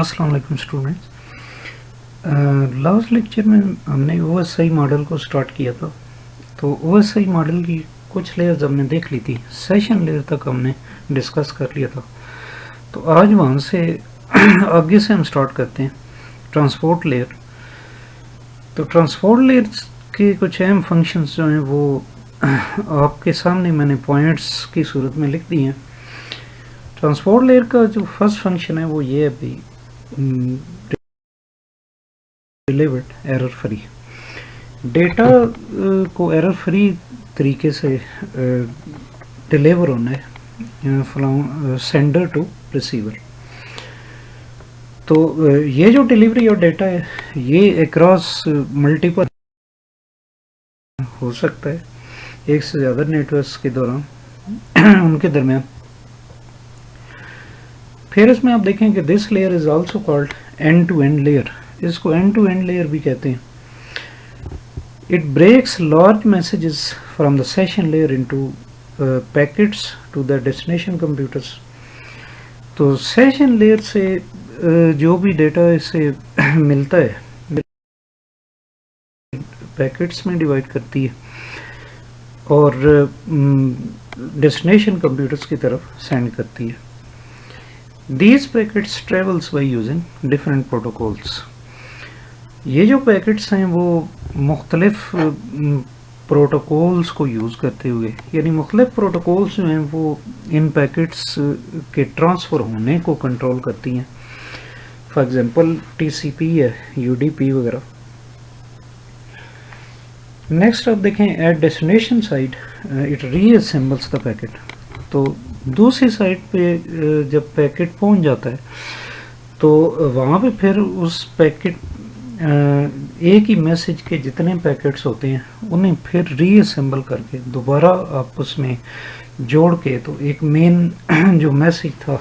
अस्सलाम वालेकुम students. Last lecture में हमने ओएसआई मॉडल को स्टार्ट किया था। तो ओएसआई मॉडल की कुछ लेयर्स हमने देख ली थी, सेशन लेयर तक हमने डिस्कस कर लिया था। तो आज वहाँ से आगे से हम स्टार्ट करते हैं ट्रांसपोर्ट लेयर। तो ट्रांसपोर्ट लेयर के कुछ अहम फंक्शंस जो हैं वो आपके सामने मैंने पॉइंट्स की सूरत में लिख दिए हैं। ट्रांसपोर्ट लेयर का जो फर्स्ट फंक्शन है वो ये है भाई, डिलीवर्ड एरर फ्री। डेटा को एरर फ्री तरीके से डिलीवर होना है फ्रॉम सेंडर टू रिसीवर। तो ये जो डिलीवरी और डेटा है ये अक्रॉस मल्टीपल हो सकता है, एक से ज़्यादा नेटवर्क्स के दौरान उनके दरमियान। फिर इसमें आप देखें कि this layer is also called end to end layer. इसको एंड टू एंड लेयर भी कहते हैं। It breaks large messages from the session layer into packets to the destination computers. तो सेशन लेयर से जो भी डेटा इसे मिलता है पैकेट्स में डिवाइड करती है और डेस्टिनेशन कंप्यूटर्स की तरफ सेंड करती है। These packets travels by using different protocols। ये जो पैकेट्स हैं वो मुख्तलिफ प्रोटोकॉल्स को यूज़ करते हुए, यानी मुख्तलिफ प्रोटोकॉल्स जो हैं वो इन पैकेट्स के ट्रांसफ़र होने को कंट्रोल करती हैं। फॉर एग्ज़ाम्पल TCP है, UDP वगैरह। नेक्स्ट आप देखें at destination side it reassembles the packet. तो दूसरी साइड पे जब पैकेट पहुंच जाता है तो वहाँ पे फिर उस पैकेट एक ही मैसेज के जितने पैकेट्स होते हैं उन्हें फिर रीअसेंबल करके दोबारा आपस में जोड़ के तो एक मेन जो मैसेज था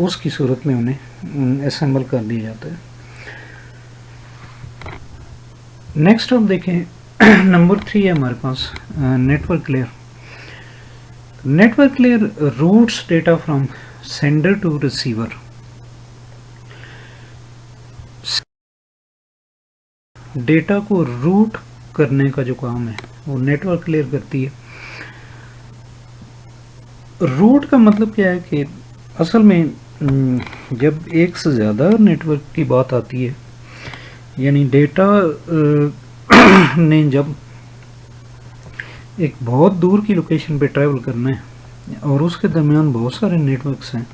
उसकी सूरत में उन्हें असेंबल कर दिया जाता है। नेक्स्ट आप देखें नंबर 3 है हमारे पास network layer. Network layer routes data from sender to receiver। Data को रूट करने का जो काम है वो नेटवर्क लेयर करती है। रूट का मतलब क्या है कि असल में जब एक से ज़्यादा नेटवर्क की बात आती है, यानी डेटा ने जब एक बहुत दूर की लोकेशन पे ट्रैवल करना है और उसके दरमियान बहुत सारे नेटवर्क्स हैं,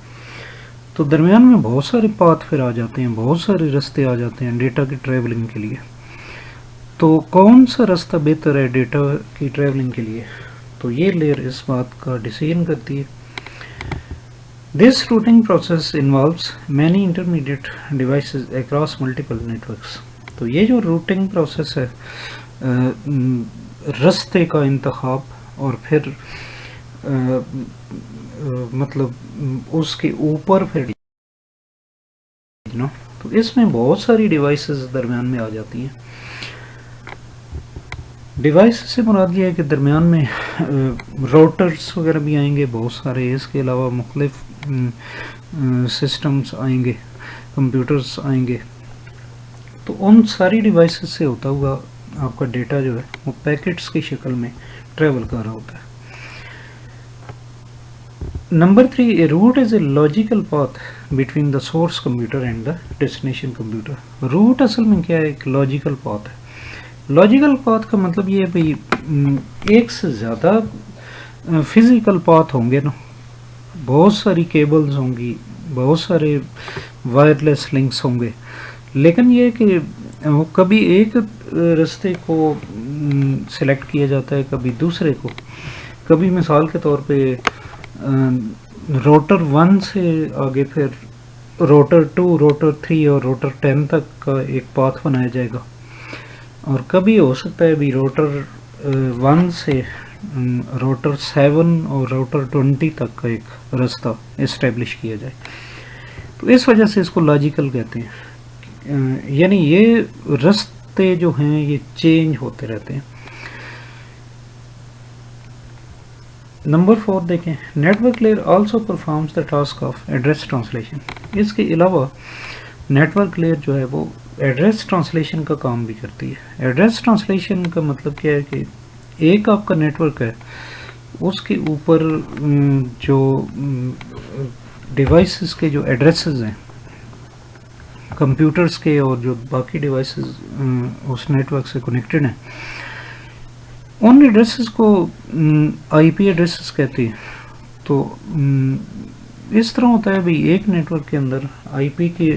तो दरमियान में बहुत सारे पाथ फिर आ जाते हैं, बहुत सारे रास्ते आ जाते हैं डेटा की ट्रैवलिंग के लिए। तो कौन सा रास्ता बेहतर है डेटा की ट्रैवलिंग के लिए, तो ये लेयर इस बात का डिसीजन करती है। This routing process involves many intermediate devices across multiple networks. तो ये जो रूटिंग प्रोसेस है रास्ते का इंतखाब और फिर मतलब उसके ऊपर फिर तो इसमें बहुत सारी डिवाइसेस दरमियान में आ जाती हैं। डिवाइस से मुराद ये है कि दरमियान में राउटर्स वगैरह भी आएंगे बहुत सारे, इसके अलावा मुख्तलिफ सिस्टम्स आएंगे, कंप्यूटर्स आएंगे। तो उन सारी डिवाइसेस से होता हुआ आपका डेटा जो है वो पैकेट्स की शक्ल में ट्रेवल कर रहा होता है। Number 3, a route is a logical path between the source computer and the destination computer. Route असल में क्या है, एक लॉजिकल पाथ है। लॉजिकल पाथ का मतलब ये है भाई एक से ज़्यादा फिज़िकल पाथ होंगे ना, बहुत सारी केबल्स होंगी, बहुत सारे वायरलेस लिंक्स होंगे, लेकिन ये कि वो कभी एक रास्ते को सिलेक्ट किया जाता है, कभी दूसरे को, कभी मिसाल के तौर पे रोटर 1 से आगे फिर रोटर 2, रोटर 3 और रोटर 10 तक का एक पाथ बनाया जाएगा, और कभी हो सकता है भी रोटर 1 से रोटर 7 और रोटर 20 तक का एक रास्ता इस्टेब्लिश किया जाए। तो इस वजह से इसको लॉजिकल कहते हैं, यानी ये रास्ते जो हैं ये चेंज होते रहते हैं। नंबर 4 देखें, network layer also performs the task of address translation. इसके अलावा नेटवर्क लेयर जो है वो एड्रेस ट्रांसलेशन का काम भी करती है। एड्रेस ट्रांसलेशन का मतलब क्या है कि एक आपका नेटवर्क है, उसके ऊपर जो डिवाइसेस के जो एड्रेसेस हैं कंप्यूटर्स के और जो बाकी डिवाइसेस उस नेटवर्क से कनेक्टेड हैं, उन एड्रेसेस को आईपी एड्रेसेस कहते हैं। तो इस तरह होता है भाई, एक नेटवर्क के अंदर आईपी की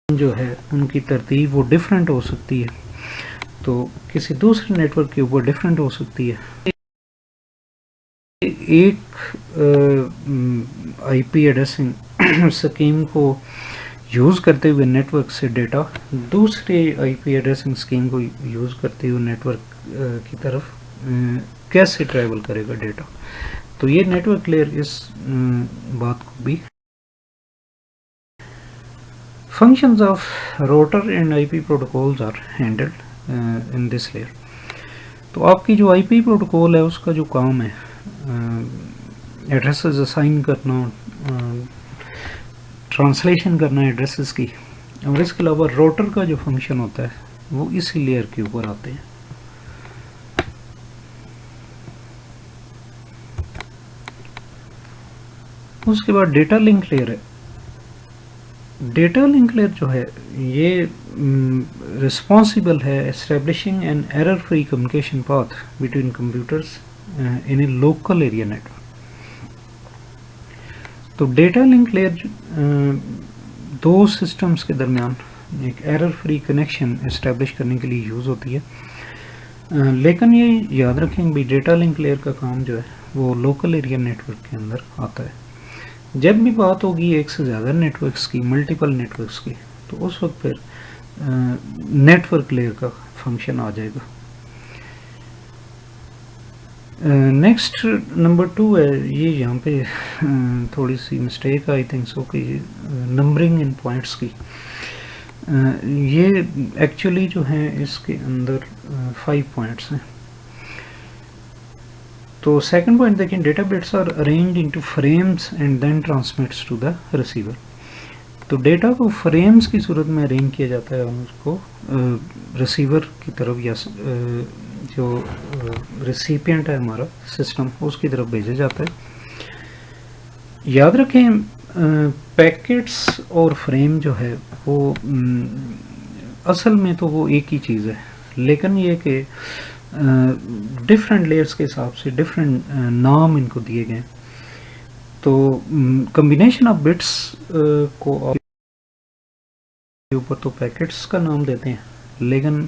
जो है उनकी तरतीब वो डिफरेंट हो सकती है, तो किसी दूसरे नेटवर्क के ऊपर डिफरेंट हो सकती है। एक आईपी एड्रेसिंग स्कीम को यूज़ करते हुए नेटवर्क से डेटा दूसरे आईपी एड्रेसिंग स्कीम को यूज़ करते हुए नेटवर्क की तरफ कैसे ट्रैवल करेगा डेटा। तो ये नेटवर्क लेयर इस बात को भी। Functions of router and IP protocols are handled in this layer. तो आपकी जो आईपी प्रोटोकॉल है उसका जो काम है एड्रेसेस असाइन करना, ट्रांसलेशन करना एड्रेसेस की, और इसके अलावा राउटर का जो फंक्शन होता है वो इसी लेयर के ऊपर आते हैं। उसके बाद डेटा लिंक लेयर है। डेटा लिंक लेयर जो है ये रिस्पॉन्सिबल है establishing an error free communication path between computers in A local area network. तो डेटा लिंक लेयर दो सिस्टम्स के दरमियान एक एरर फ्री कनेक्शन इस्टेब्लिश करने के लिए यूज़ होती है। लेकिन ये याद रखें भी डेटा लिंक लेयर का काम जो है वो लोकल एरिया नेटवर्क के अंदर आता है। जब भी बात होगी एक से ज़्यादा नेटवर्क्स की, मल्टीपल नेटवर्क्स की, तो उस वक्त फिर नेटवर्क लेयर का फंक्शन आ जाएगा। नेक्स्ट नंबर 2 है, ये यहाँ पे थोड़ी सी मिस्टेक आई थिंक सो कि नंबरिंग इन पॉइंट्स की। ये एक्चुअली जो है इसके अंदर 5 पॉइंट्स हैं। तो सेकंड पॉइंट देखें, data bits are arranged into frames and then transmits to the receiver. तो डेटा को फ्रेम्स की सूरत में अरेंज किया जाता है और उसको रिसीवर की तरफ या जो रिसिपिएंट है हमारा सिस्टम उसकी तरफ भेजा जाता है। याद रखें पैकेट्स और फ्रेम जो है वो असल में तो वो एक ही चीज़ है, लेकिन ये कि डिफरेंट लेयर्स के हिसाब से डिफरेंट नाम इनको दिए गए। तो कम्बिनेशन ऑफ बिट्स को ऊपर तो पैकेट्स का नाम देते हैं, लेकिन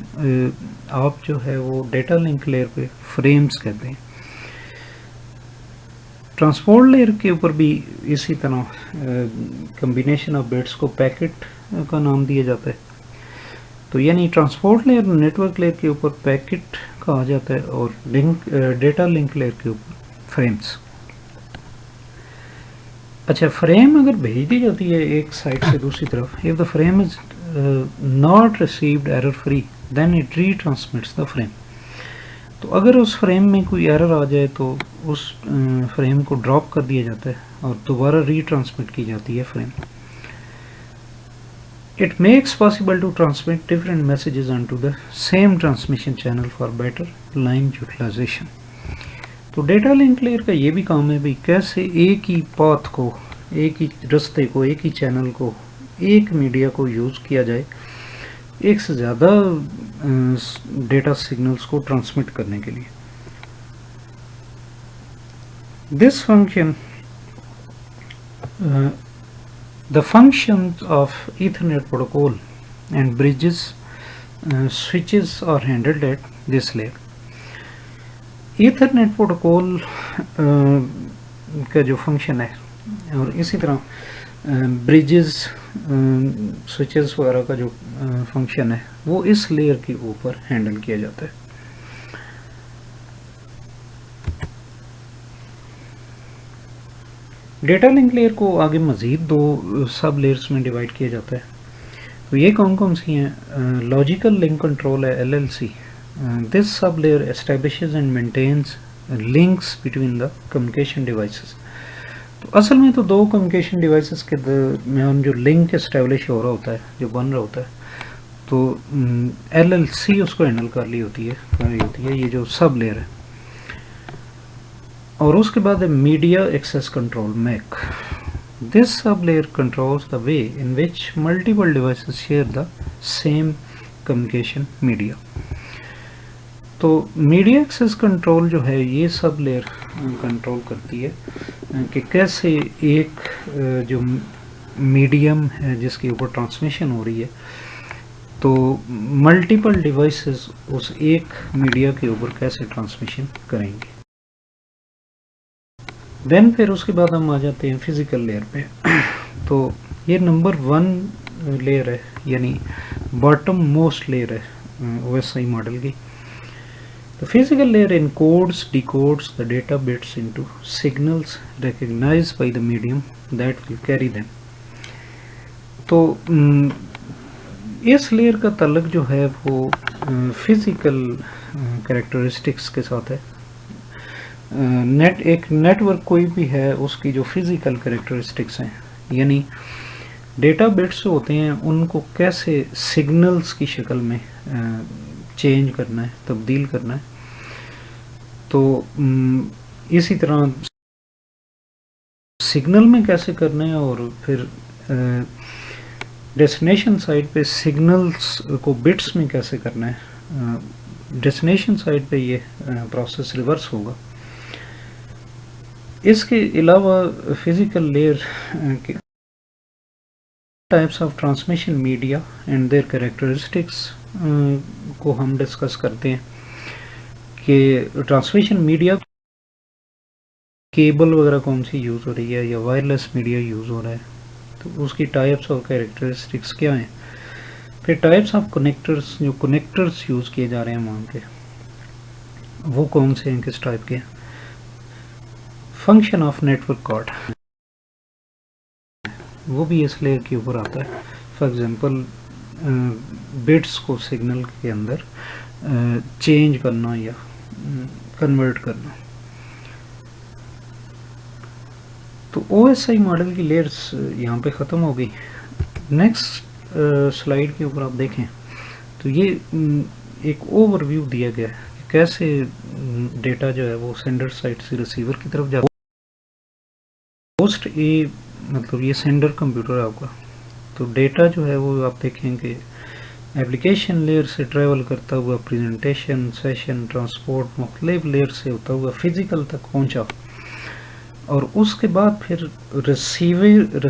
आप जो है वो डेटा लिंक लेयर पे फ्रेम्स कहते हैं। ट्रांसपोर्ट लेयर के ऊपर भी इसी तरह कम्बिनेशन ऑफ बिट्स को पैकेट का नाम दिया जाता है। तो यानी ट्रांसपोर्ट लेयर नेटवर्क लेयर के ऊपर पैकेट कहा जाता है और डेटा लिंक लेयर के ऊपर फ्रेम्स। अच्छा, फ्रेम अगर भेज दी जाती है एक साइड से दूसरी तरफ, if the frame is not received error free then it retransmits the frame. तो अगर उस फ्रेम में कोई एरर आ जाए तो उस फ्रेम को ड्रॉप कर दिया जाता है और दोबारा रीट्रांसमिट की जाती है frame. It makes possible to transmit different messages onto the same transmission channel for better line utilization. तो डेटा लिंक लेयर का ये भी काम है भाई कैसे एक ही पाथ को, एक ही रास्ते को, एक ही चैनल को, एक मीडिया को यूज़ किया जाए एक से ज़्यादा डेटा सिग्नल्स को ट्रांसमिट करने के लिए। This function the functions of Ethernet protocol and bridges switches are handled at this layer. Ethernet protocol का जो फंक्शन है और इसी तरह ब्रिजेस स्विचेस वगैरह का जो फंक्शन है वो इस लेयर के ऊपर हैंडल किया जाता है। डेटा लिंक लेयर को आगे मज़ीद दो सब लेयर्स में डिवाइड किया जाता है। तो ये कौन कौन सी हैं? लॉजिकल लिंक कंट्रोल है LLC। दिस सब layer establishes and maintains links between the communication devices. तो असल में तो दो कम्युनिकेशन डिवाइसेस के दरमियान जो लिंक इस्टेब्लिश हो रहा होता है, जो बन रहा होता है, तो LLC उसको हैंडल कर रही होती है ये जो सब लेयर है। और उसके बाद है media access control MAC. This sub layer controls the way in which multiple devices share the same communication media. तो मीडिया एक्सेस कंट्रोल जो है ये सब लेयर कंट्रोल करती है कि कैसे एक जो मीडियम है जिसके ऊपर ट्रांसमिशन हो रही है, तो मल्टीपल डिवाइसेस उस एक मीडिया के ऊपर कैसे ट्रांसमिशन करेंगे। देन फिर उसके बाद हम आ जाते हैं फिजिकल लेयर पे। तो ये नंबर 1 लेयर है, यानी बॉटम मोस्ट लेयर है OSI मॉडल की। The physical layer encodes, decodes the data bits into signals recognized by the medium that will carry them. तो इस लेयर का ताल्लुक जो है वो फिजिकल कैरेक्टरिस्टिक्स के साथ है। एक नेटवर्क कोई भी है उसकी जो फिजिकल कैरेक्टरिस्टिक्स हैं, यानी डेटा बिट्स होते हैं, उनको कैसे सिग्नल्स की शक्ल में चेंज करना है, तब्दील करना है। तो इसी तरह सिग्नल में कैसे करना है, और फिर डेस्टिनेशन साइड पे सिग्नल्स को बिट्स में कैसे करना है। डेस्टिनेशन साइड पे ये प्रोसेस रिवर्स होगा। इसके अलावा फिजिकल लेयर के types of transmission media and there characteristics को हम डिस्कस करते हैं कि ट्रांसमिशन मीडिया केबल वगैरह कौन सी यूज़ हो रही है या वायरलेस मीडिया यूज़ हो रहा है, तो उसकी टाइप्स और कैरेक्टरिस्टिक्स क्या हैं। फिर टाइप्स ऑफ कनेक्टर्स, जो कनेक्टर्स यूज़ किए जा रहे हैं वहाँ पे, वो कौन से हैं, किस टाइप के हैं। फंक्शन ऑफ नेटवर्क कार्ड, वो भी इस लेयर के ऊपर आता है। फॉर एग्जांपल बिट्स को सिग्नल के अंदर चेंज करना या कन्वर्ट करना। तो OSI मॉडल की लेयर्स यहाँ पे ख़त्म हो गई। नेक्स्ट स्लाइड के ऊपर आप देखें तो ये एक ओवरव्यू दिया गया है कि कैसे डेटा जो है वो सेंडर साइड से रिसीवर की तरफ जाता है। होस्ट ए मतलब ये सेंडर कंप्यूटर है आपका, तो डेटा जो है वो आप देखेंगे एप्लीकेशन लेयर से ट्रैवल करता हुआ प्रेजेंटेशन, सेशन, ट्रांसपोर्ट, मुख्तलिफ लेयर से होता हुआ फिजिकल तक पहुंचा, और उसके बाद फिर रिसीवर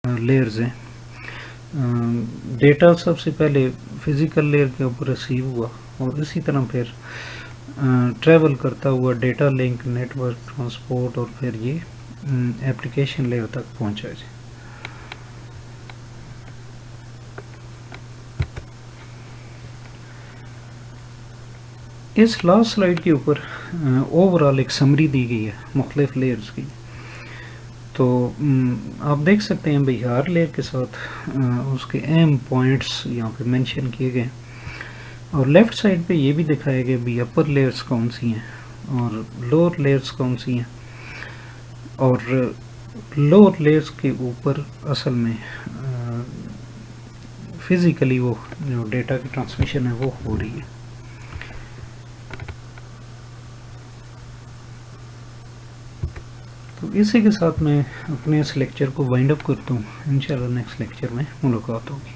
लेयर्स हैं। डेटा सबसे पहले फिजिकल लेयर के ऊपर रिसीव हुआ और इसी तरह फिर ट्रैवल करता हुआ डेटा लिंक, नेटवर्क, ट्रांसपोर्ट, और फिर ये एप्लीकेशन लेयर तक पहुंचा है। इस लास्ट स्लाइड के ऊपर ओवरऑल एक समरी दी गई है मुख्तलिफ लेयर्स की। तो आप देख सकते हैं भाई हर लेयर के साथ उसके अहम पॉइंट्स यहाँ पे मेंशन किए गए, और लेफ़्ट साइड पे ये भी दिखाया गया भी अपर लेयर्स कौन सी हैं और लोअर लेयर्स कौन सी हैं, और लोअर लेयर्स के ऊपर असल में फिज़िकली वो जो डेटा की ट्रांसमिशन है वो हो रही है। तो इसी के साथ मैं अपने इस लेक्चर को वाइंड अप करता हूँ। इंशाल्लाह नेक्स्ट लेक्चर में मुलाकात होगी।